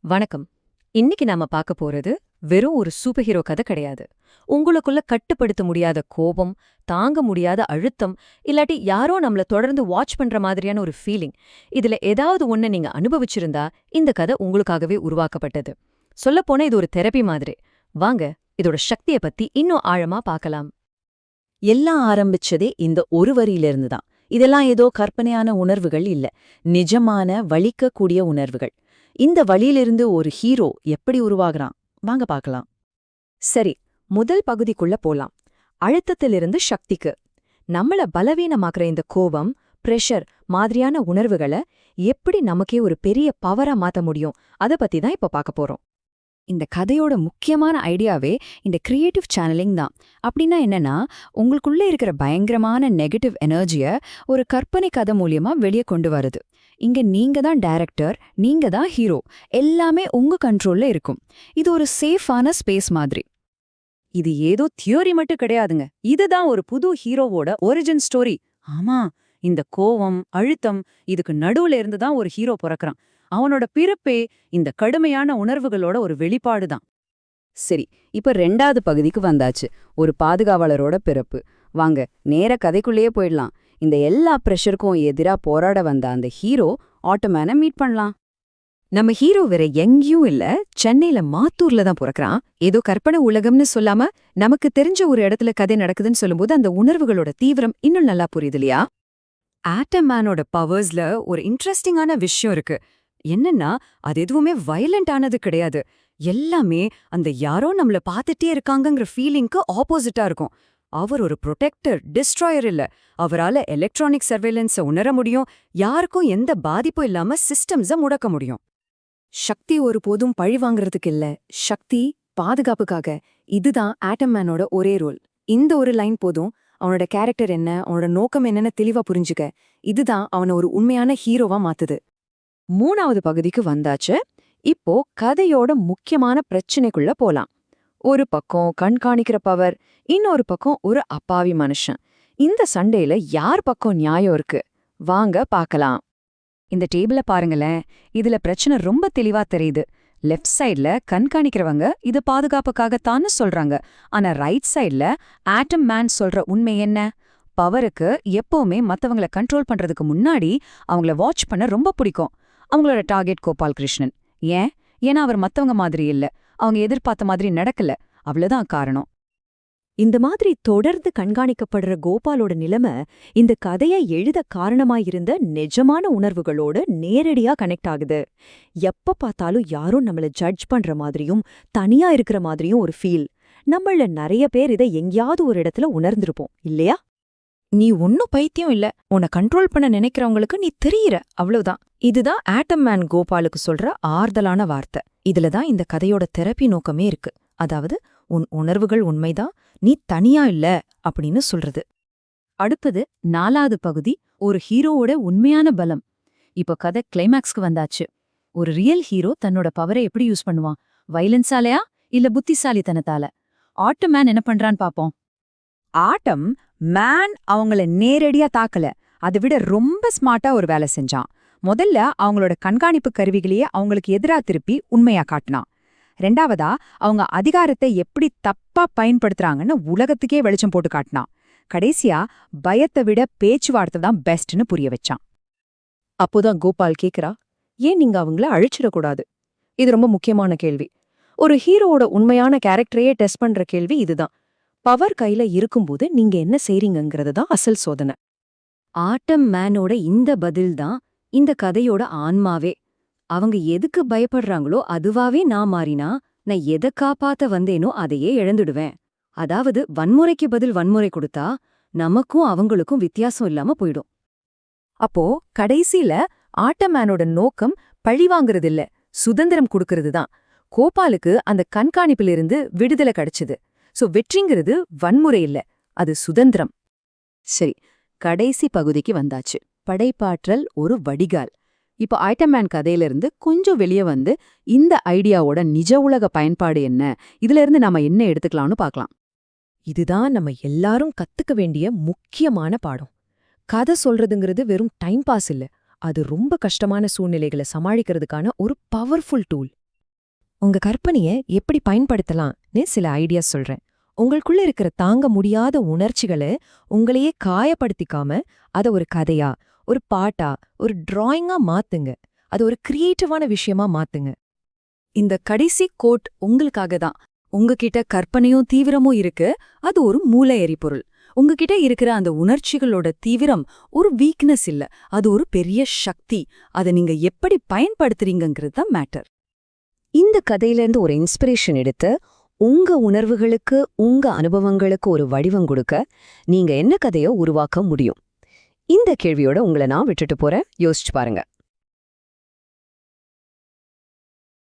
வணக்கம். இன்னைக்கு நாம பார்க்க போறது வெறும் ஒரு சூப்பர் ஹீரோ கதை கிடையாது. உங்களுக்குள்ள கட்டுப்படுத்த முடியாத கோபம், தாங்க முடியாத அழுத்தம், இல்லாட்டி யாரோ நம்மள தொடர்ந்து வாட்ச் பண்ற மாதிரியான ஒரு ஃபீலிங். இதுல ஏதாவது ஒண்ணு நீங்க அனுபவிச்சிருந்தா இந்த கதை உங்களுக்காகவே உருவாக்கப்பட்டது. சொல்லப்போனா இது ஒரு தெரபி மாதிரி. வாங்க இதோட சக்திய பத்தி இன்னும் ஆழமா பார்க்கலாம். எல்லாம் ஆரம்பிச்சதே இந்த ஒரு வரியிலிருந்து தான். இதெல்லாம் ஏதோ கற்பனையான உணர்வுகள் இல்ல, நிஜமான வலிக்கக்கூடிய உணர்வுகள். இந்த வழியிலிருந்து ஒரு ஹீரோ எப்படி உருவாகிறான் வாங்க பார்க்கலாம். சரி, முதல் பகுதிக்குள்ள போலாம். அழுத்தத்திலிருந்து சக்திக்கு. நம்மள பலவீனமாக்குற இந்த கோபம், பிரஷர் மாதிரியான உணர்வுகளை எப்படி நமக்கே ஒரு பெரிய பவரா மாத்த முடியும், அத பத்தி தான் இப்ப பார்க்க போறோம். இந்த கதையோட முக்கியமான ஐடியாவே இந்த கிரியேட்டிவ் சேனலிங் தான். அப்படின்னா என்னன்னா, உங்களுக்குள்ள இருக்கிற பயங்கரமான நெகட்டிவ் எனர்ஜிய ஒரு கற்பனை கதை மூலியமா வெளியே கொண்டு வருது. இங்க நீங்க தான் டைரக்டர், நீங்க தான் ஹீரோ, எல்லாமே உங்க கண்ட்ரோல்ல இருக்கும். இது ஒரு சேஃபான ஸ்பேஸ் மாதிரி. இது ஏதோ தியோரி மட்டும் கிடையாதுங்க, இதுதான் ஒரு புது ஹீரோவோட ஒரிஜின் ஸ்டோரி. ஆமா, இந்த கோவம், அழுத்தம் இதுக்கு நடுவுல இருந்து தான் ஒரு ஹீரோ பிறக்கறான். அவனோட பிறப்பே இந்த கடுமையான உணர்வுகளோட ஒரு வெளிப்பாடுதான். சரி, இப்ப 2வது பகுதிக்கு வந்தாச்சு. ஒரு பாதுகாவலரோட பிறப்பு. வாங்க நேர கதைக்குள்ளேயே போயிடலாம். இந்த எல்லா பிரஷருக்கும் எதிரா போராட வந்த அந்த ஹீரோ ஆட்டோமேனை மீட் பண்ணலாம். நம்ம ஹீரோ வேற எங்கேயும் இல்ல, சென்னையில மாத்தூர்ல தான் பிறக்கறான். ஏதோ கற்பனை உலகம்னு சொல்லாம நமக்கு தெரிஞ்ச ஒரு இடத்துல கதை நடக்குதுன்னு சொல்லும்போது அந்த உணர்வுகளோட தீவிரம் இன்னும் நல்லா புரியுது இல்லையா? ஆட்டம் மேனோட பவர்ஸ்ல ஒரு இன்ட்ரெஸ்டிங்கான விஷயம் இருக்கு. என்னன்னா, அது எதுவுமே வயலண்ட் ஆனது கிடையாது. எல்லாமே அந்த யாரோ நம்மள பார்த்துட்டே இருக்காங்கங்கிற ஃபீலிங்க்கு ஆப்போசிட்டா இருக்கும். அவர் ஒரு ப்ரொடெக்டர், டிஸ்ட்ராயர் இல்ல. அவரால எலக்ட்ரானிக் சர்வேலன்ஸை உணர முடியும், யாருக்கும் எந்த பாதிப்பும் இல்லாம சிஸ்டம்ஸை முடக்க முடியும். சக்தி ஒருபோதும் பழி வாங்குறதுக்கு இல்ல, சக்தி பாதுகாப்புக்காக. இதுதான் ஆட்டம் மேனோட ஒரே ரோல். இந்த ஒரு லைன் போதும் அவனோட கேரக்டர் என்ன, அவனோட நோக்கம் என்னன்னு தெளிவா புரிஞ்சுக்க. இதுதான் அவனை ஒரு உண்மையான ஹீரோவா மாத்துது. 3வது பகுதிக்கு வந்தாச்சு. இப்போ கதையோட முக்கியமான பிரச்சனைக்குள்ள போலாம். ஒரு பக்கம் கண்காணிக்கிற பவர், இன்னொரு பக்கம் ஒரு அப்பாவி மனுஷன். இந்த சண்டையில யார் பக்கம் நியாயம் இருக்கு வாங்க பார்க்கலாம். இந்த டேபிள பாருங்களேன், இதுல பிரச்சனை ரொம்ப தெளிவா தெரியுது. லெஃப்ட் சைட்ல கண்காணிக்கிறவங்க இது பாதுகாப்புக்காகத்தான்னு சொல்றாங்க. ஆனா ரைட் சைட்ல ஆட்டம் மேன் சொல்ற உண்மை என்ன? பவருக்கு எப்பவுமே மத்தவங்கள கண்ட்ரோல் பண்றதுக்கு முன்னாடி அவங்கள வாட்ச் பண்ண ரொம்ப பிடிக்கும். அவங்களோட டார்கெட் கோபால் கிருஷ்ணன். ஏன்னா அவர் மத்தவங்க மாதிரி இல்ல, அவங்க எதிர்பார்த்த மாதிரி நடக்கல, அவ்வளவுதான் காரணம். இந்த மாதிரி தொடர்ந்து கண்காணிக்கப்படுற கோபாலோட நிலைமை இந்த கதையை எழுத காரணமாயிருந்த நிஜமான உணர்வுகளோட நேரடியா கனெக்ட் ஆகுது. எப்ப பார்த்தாலும் யாரும் நம்மள ஜட்ஜ் பண்ற மாதிரியும் தனியா இருக்கிற மாதிரியும் ஒரு ஃபீல். நம்மள நிறைய பேர் இதை எங்கேயாவது ஒரு இடத்துல உணர்ந்திருப்போம் இல்லையா? நீ ஒன்னும் பைத்தியம் இல்ல, உன்னை கண்ட்ரோல் பண்ண நினைக்கிறவங்களுக்கு நீ தெரியற, அவ்வளவுதான். இதுதான் ஆட்டம் மேன் கோபாலுக்கு சொல்ற ஆறுதலான வார்த்தை. இதுலதான் இந்த கதையோட தெரப்பி நோக்கமே இருக்கு. அதாவது, உன் உணர்வுகள் உண்மைதான், நீ தனியா இல்ல அப்படின்னு சொல்றது. அடுத்தது 4வது பகுதி, ஒரு ஹீரோவோட உண்மையான பலம். இப்போ கதை கிளைமேக்ஸ்க்கு வந்தாச்சு. ஒரு ரியல் ஹீரோ தன்னோட பவரை எப்படி யூஸ் பண்ணுவான்? வைலன்ஸாலயா இல்ல புத்திசாலித்தனத்தால? ஆட்டம் மேன் என்ன பண்றான்னு பாப்போம். ஆட்டம் மேன் அவங்கள நேரடியா தாக்கல, அதை விட ரொம்ப ஸ்மார்ட்டா ஒரு வேலை செஞ்சான். முதல்ல அவங்களோட கண்காணிப்பு கருவிகளையே அவங்களுக்கு எதிரா திருப்பி உண்மையா காட்டினான். 2வதா அவங்க அதிகாரத்தை எப்படி தப்பா பயன்படுத்துறாங்கன்னு உலகத்துக்கே வெளிச்சம் போட்டு காட்டினான். கடைசியா பயத்தை விட பேச்சுவார்த்தை தான் பெஸ்ட்னு புரிய வச்சான். அப்போதான் கோபால் கேக்குறா, ஏன் நீங்க அவங்கள அழிச்சிடக்கூடாது? இது ரொம்ப முக்கியமான கேள்வி. ஒரு ஹீரோவோட உண்மையான கேரக்டரையே டெஸ்ட் பண்ற கேள்வி இதுதான். பவர் கையில இருக்கும்போது நீங்க என்ன செய்றீங்கிறது தான் அசல் சோதனை. ஆட்டம் மேனோட இந்த பதில் தான் இந்த கதையோட ஆன்மாவே. அவங்க எதுக்கு பயப்படுறாங்களோ அதுவாவே நான் மாறினா, நான் எதை காப்பாத்த வந்தேனோ அதையே இழந்துடுவேன். அதாவது வன்முறைக்கு பதில் வன்முறை கொடுத்தா நமக்கும் அவங்களுக்கும் வித்தியாசம் இல்லாம போயிடும். அப்போ கடைசியில ஆட்டம் மேனோட நோக்கம் பழிவாங்கிறதில்ல, சுதந்திரம் கொடுக்கறது தான். கோபாலுக்கு அந்த கண்காணிப்பிலிருந்து விடுதலை கிடைச்சது. சோ வெற்றிங்கிறது வன்முறை இல்ல, அது சுதந்திரம். சரி, கடைசி பகுதிக்கு வந்தாச்சு. படைப்பாற்றல் ஒரு வடிகால். இப்போ ஆட்டம் மேன் கதையிலிருந்து கொஞ்சம் வெளியே வந்து இந்த ஐடியாவோட நிஜ உலக பயன்பாடு என்ன, இதுல இருந்து நாம என்ன எடுத்துக்கலாம்னு பார்க்கலாம். இதுதான் நம்ம எல்லாரும் கத்துக்க வேண்டிய முக்கியமான பாடம். கதை சொல்றதுங்கிறது வெறும் டைம் பாஸ் இல்ல, அது ரொம்ப கஷ்டமான சூழ்நிலைகளை சமாளிக்கிறதுக்கான ஒரு பவர்ஃபுல் டூல். உங்க கற்பனைய எப்படி பயன்படுத்தலாம்னு சில ஐடியா சொல்றேன். உங்களுக்குள்ள இருக்கிற தாங்க முடியாத உணர்ச்சிகளை உங்களையே காயப்படுத்திக்காம அத ஒரு கதையா, ஒரு பாட்டா, ஒரு டிராயிங்கா மாத்துங்க. அது ஒரு கிரியேட்டிவான விஷயமா மாத்துங்க. இந்த கடைசி கோட் உங்களுக்காக தான். உங்ககிட்ட கற்பனையும் தீவிரமும் இருக்கு, அது ஒரு மூளை எரிபொருள். உங்ககிட்ட இருக்கிற அந்த உணர்ச்சிகளோட தீவிரம் ஒரு வீக்னஸ் இல்ல, அது ஒரு பெரிய சக்தி. அதை நீங்க எப்படி பயன்படுத்துறீங்கங்கிறது தான் மேட்டர். இந்த கதையிலேருந்து ஒரு இன்ஸ்பிரேஷன் எடுத்து உங்க உணர்வுகளுக்கு, உங்க அனுபவங்களுக்கு ஒரு வடிவம் கொடுக்க நீங்க என்ன கதையை உருவாக்க முடியும்? இந்த கேள்வியோட உங்களை நான் விட்டுட்டு போறேன். யோசிச்சு பாருங்க.